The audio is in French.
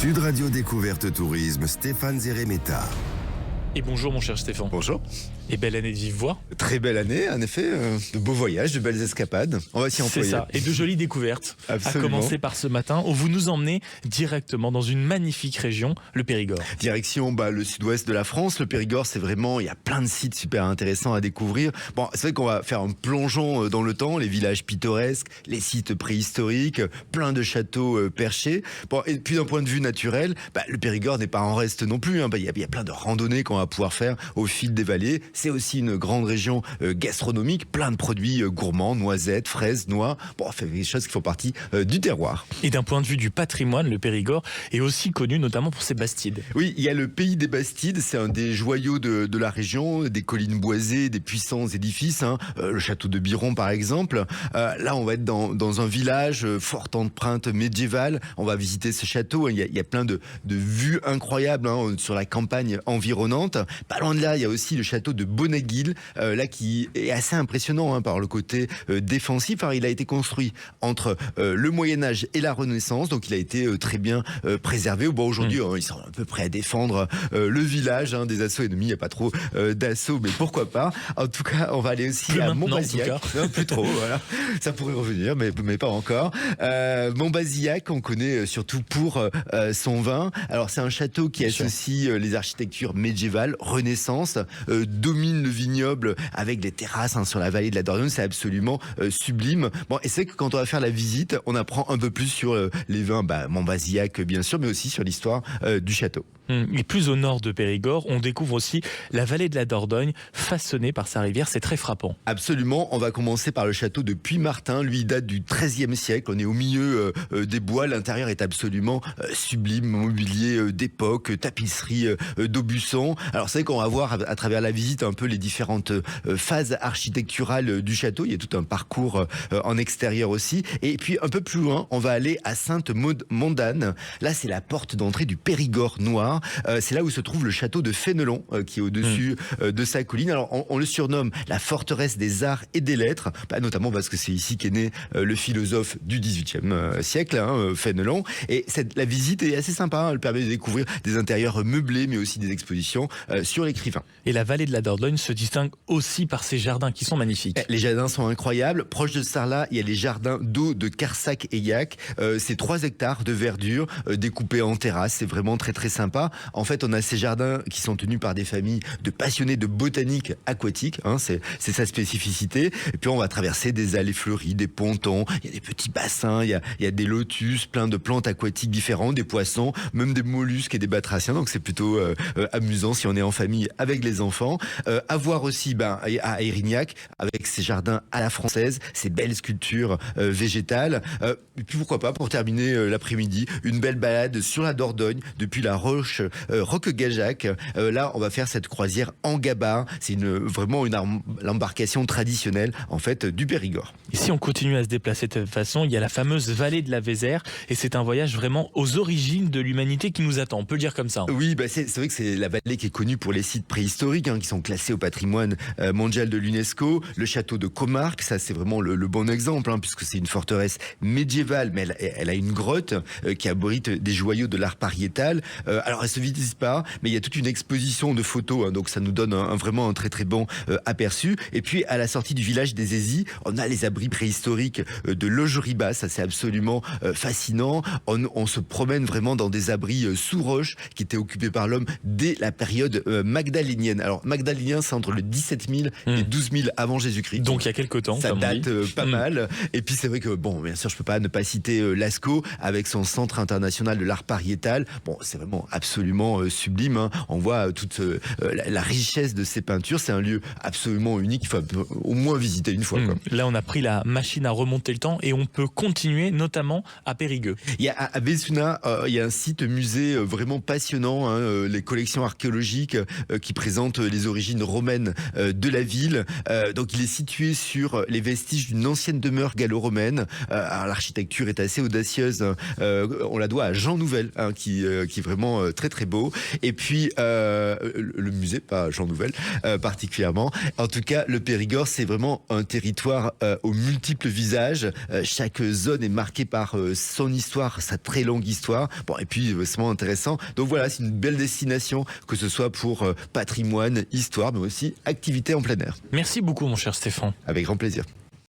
Sud Radio Découverte Tourisme, Stéphane Zeremeta. Et bonjour mon cher Stéphane. Bonjour. Et belle année de vive voix. Très belle année, en effet, de beaux voyages, de belles escapades. On va s'y employer. C'est ça, et de jolies découvertes. Absolument. À commencer par ce matin, où vous nous emmenez directement dans une magnifique région, le Périgord. Direction le sud-ouest de la France. Le Périgord, c'est vraiment, il y a plein de sites super intéressants à découvrir. Bon, c'est vrai qu'on va faire un plongeon dans le temps, les villages pittoresques, les sites préhistoriques, plein de châteaux perchés. Bon, et puis d'un point de vue naturel, le Périgord n'est pas en reste non plus. Il y a plein de randonnées qu'on va pouvoir faire au fil des vallées. C'est aussi une grande région gastronomique, plein de produits gourmands, noisettes, fraises, noix. Bon, fait des choses qui font partie du terroir. Et d'un point de vue du patrimoine, le Périgord est aussi connu notamment pour ses bastides. Oui, il y a le pays des Bastides, c'est un des joyaux de la région, des collines boisées, des puissants édifices, le château de Biron par exemple. Là, on va être dans un village fort empreinte médiévale. On va visiter ce château. Il y a plein de vues incroyables sur la campagne environnante. Pas loin de là, il y a aussi le château de Bonaguil, là qui est assez impressionnant par le côté défensif. Alors, il a été construit entre le Moyen-Âge et la Renaissance, donc il a été très bien préservé. Bon, aujourd'hui, ils sont à peu près à défendre le village des assauts ennemis. Il n'y a pas trop d'assauts, mais pourquoi pas. En tout cas, on va aller aussi à Montbazillac. Non, plus trop, voilà. Ça pourrait revenir, mais pas encore. Montbazillac, on connaît surtout pour son vin. Alors, c'est un château qui associe les architectures médiévales, Renaissance, domine le vignoble avec des terrasses sur la vallée de la Dordogne. C'est absolument sublime. Bon, et c'est que quand on va faire la visite, on apprend un peu plus sur les vins Montbazillac, bien sûr, mais aussi sur l'histoire du château. Et plus au nord de Périgord, on découvre aussi la vallée de la Dordogne, façonnée par sa rivière. C'est très frappant. Absolument. On va commencer par le château de Puymartin. Lui, il date du XIIIe siècle. On est au milieu des bois. L'intérieur est absolument sublime. Mobilier d'époque, tapisserie d'Aubusson. Alors, c'est vrai qu'on va voir à travers la visite un peu les différentes phases architecturales du château. Il y a tout un parcours en extérieur aussi. Et puis, un peu plus loin, on va aller à Sainte-Mondane. Là, c'est la porte d'entrée du Périgord noir. C'est là où se trouve le château de Fénelon, qui est au-dessus de sa colline. Alors, on le surnomme la forteresse des arts et des lettres, notamment parce que c'est ici qu'est né le philosophe du XVIIIe siècle, Fénelon. Et la visite est assez sympa. Elle permet de découvrir des intérieurs meublés, mais aussi des expositions sur l'écrivain. Et la vallée de la Dordogne se distingue aussi par ses jardins qui sont magnifiques. Les jardins sont incroyables. Proche de Sarlat, il y a les jardins d'eau de Carsac-Aillac. C'est 3 hectares de verdure découpés en terrasses. C'est vraiment très très sympa. En fait, on a ces jardins qui sont tenus par des familles de passionnés de botanique aquatique. C'est sa spécificité. Et puis on va traverser des allées fleuries, des pontons. Il y a des petits bassins. Il y a des lotus, plein de plantes aquatiques différentes, des poissons, même des mollusques et des batraciens. Donc c'est plutôt amusant si on est en famille avec les enfants. À voir aussi à Érignac avec ses jardins à la française, ces belles sculptures végétales. Et puis pourquoi pas, pour terminer l'après-midi, une belle balade sur la Dordogne depuis la roche Roquegajac. Là, on va faire cette croisière en gabar. C'est vraiment l'embarcation traditionnelle en fait du Périgord. Et si on continue à se déplacer de cette façon, il y a la fameuse vallée de la Vézère et c'est un voyage vraiment aux origines de l'humanité qui nous attend. On peut le dire comme ça. Oui, c'est vrai que c'est la vallée qui est connue pour les sites préhistoriques qui sont classés au patrimoine mondial de l'UNESCO. Le château de Comarque, ça c'est vraiment le bon exemple puisque c'est une forteresse médiévale, mais elle a une grotte qui abrite des joyaux de l'art pariétal. Alors elle se visite pas, mais il y a toute une exposition de photos, donc ça nous donne vraiment un très très bon aperçu. Et puis à la sortie du village des Aisies, on a les abris préhistoriques de Logeriba. Ça c'est absolument fascinant. On se promène vraiment dans des abris sous roche qui étaient occupés par l'homme dès la période magdalénienne. Alors magdalénien, c'est entre le 17 000 et 12 000 avant Jésus-Christ. Donc il y a quelques temps. Ça date pas mal. Et puis c'est vrai que bien sûr je peux pas ne pas citer Lascaux avec son centre international de l'art pariétal. C'est vraiment absolument sublime. On voit toute la richesse de ces peintures. C'est un lieu absolument unique. Il faut au moins visiter une fois. Là, on a pris la machine à remonter le temps et on peut continuer, notamment à Périgueux. Il y a à Bézuna, il y a un site musée vraiment passionnant. Les collections archéologiques archéologique qui présente les origines romaines de la ville. Donc il est situé sur les vestiges d'une ancienne demeure gallo-romaine. Alors l'architecture est assez audacieuse. On la doit à Jean Nouvel, qui est vraiment très très beau. Et puis le musée, pas Jean Nouvel particulièrement. En tout cas, le Périgord, c'est vraiment un territoire aux multiples visages. Chaque zone est marquée par son histoire, sa très longue histoire. Bon, et puis c'est vraiment intéressant. Donc voilà, c'est une belle destination, que ce soit pour patrimoine, histoire, mais aussi activité en plein air. Merci beaucoup mon cher Stéphane. Avec grand plaisir.